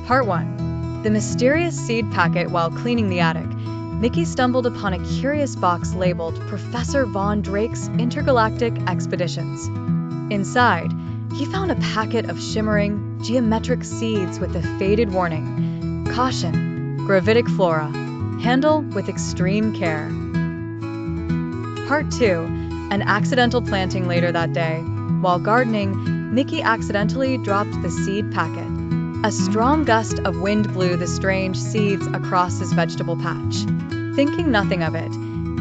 Part 1. The mysterious seed packet. While cleaning the attic, Mickey stumbled upon a curious box labeled Professor Von Drake's Intergalactic Expeditions. Inside, he found a packet of shimmering, geometric seeds with a faded warning: "Caution, gravitic flora. Handle with extreme care." Part 2. An accidental planting. Later that day, while gardening, Mickey accidentally dropped the seed packet. A strong gust of wind blew the strange seeds across his vegetable patch. Thinking nothing of it,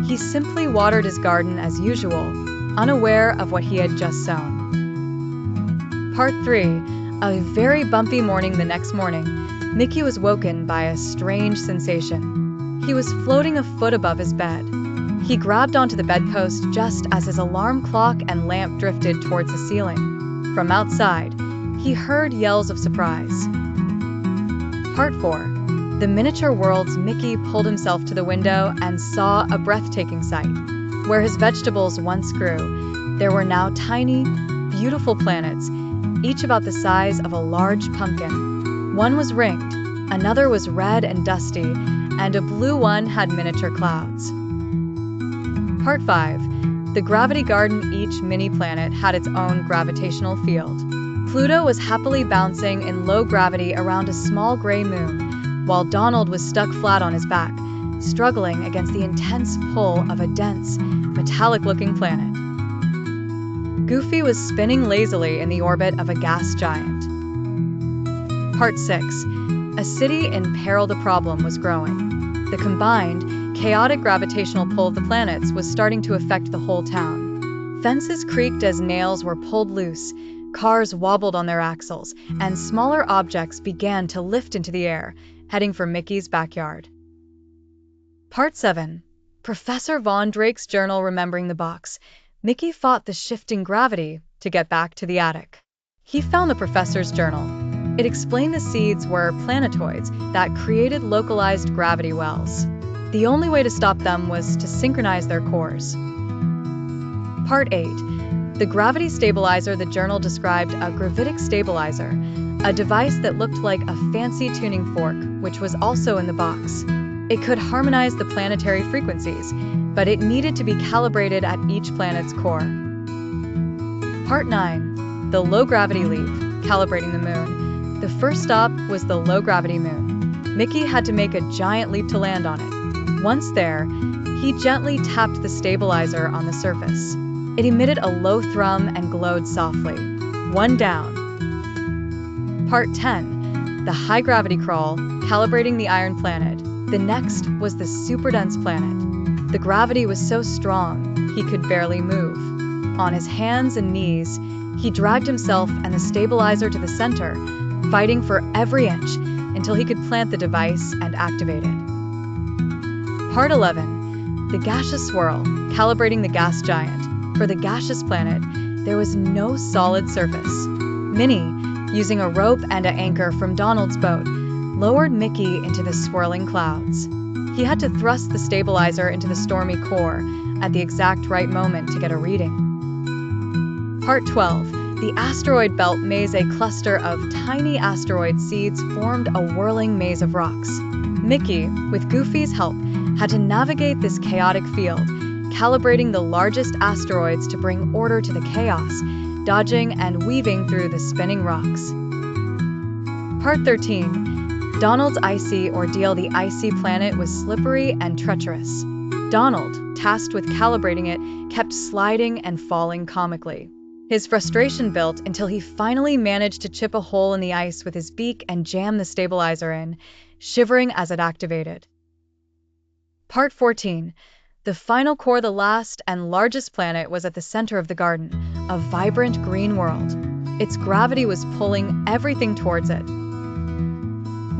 he simply watered his garden as usual, unaware of what he had just sown. Part 3. A very bumpy morning. The next morning, Mickey was woken by a strange sensation. He was floating a foot above his bed. He grabbed onto the bedpost just as his alarm clock and lamp drifted towards the ceiling. From outside, he heard yells of surprise. Part 4. The miniature worlds. Mickey pulled himself to the window and saw a breathtaking sight. Where his vegetables once grew, there were now tiny, beautiful planets, each about the size of a large pumpkin. One was ringed, another was red and dusty, and a blue one had miniature clouds. Part 5. The Gravity Garden. Each mini-planet had its own gravitational field. Pluto was happily bouncing in low gravity around a small gray moon, while Donald was stuck flat on his back, struggling against the intense pull of a dense, metallic-looking planet. Goofy was spinning lazily in the orbit of a gas giant. Part 6. A city in peril. The problem was growing. The combined, chaotic gravitational pull of the planets was starting to affect the whole town. Fences creaked as nails were pulled loose, cars wobbled on their axles, and smaller objects began to lift into the air, heading for Mickey's backyard. Part 7. Professor Von Drake's journal. Remembering the box, Mickey fought the shifting gravity to get back to the attic. He found the professor's journal. It explained the seeds were planetoids that created localized gravity wells. The only way to stop them was to synchronize their cores. Part 8. The Gravitic Stabilizer. The journal described a Gravitic Stabilizer, a device that looked like a fancy tuning fork, which was also in the box. It could harmonize the planetary frequencies, but it needed to be calibrated at each planet's core. Part 9. The Low Gravity Leap. Calibrating the moon. The first stop was the low-gravity moon. Mickey had to make a giant leap to land on it. Once there, he gently tapped the stabilizer on the surface. It emitted a low thrum and glowed softly. One down. Part 10. The High Gravity Crawl. Calibrating the Iron Planet. The next was the super-dense planet. The gravity was so strong, he could barely move. On his hands and knees, he dragged himself and the stabilizer to the center, fighting for every inch until he could plant the device and activate it. Part 11. The Gaseous Swirl. Calibrating the gas giant. For the gaseous planet, there was no solid surface. Minnie, using a rope and an anchor from Donald's boat, lowered Mickey into the swirling clouds. He had to thrust the stabilizer into the stormy core at the exact right moment to get a reading. Part 12. The Asteroid Belt Maze. A cluster of tiny asteroid seeds formed a whirling maze of rocks. Mickey, with Goofy's help, had to navigate this chaotic field, calibrating the largest asteroids to bring order to the chaos, dodging and weaving through the spinning rocks. Part 13. Donald's icy ordeal. The icy planet was slippery and treacherous. Donald, tasked with calibrating it, kept sliding and falling comically. His frustration built until he finally managed to chip a hole in the ice with his beak and jam the stabilizer in, shivering as it activated. Part 14. The final core. The last and largest planet was at the center of the garden, a vibrant green world. Its gravity was pulling everything towards it.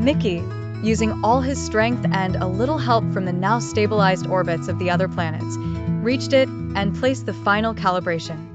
Mickey, using all his strength and a little help from the now stabilized orbits of the other planets, reached it and placed the final calibration.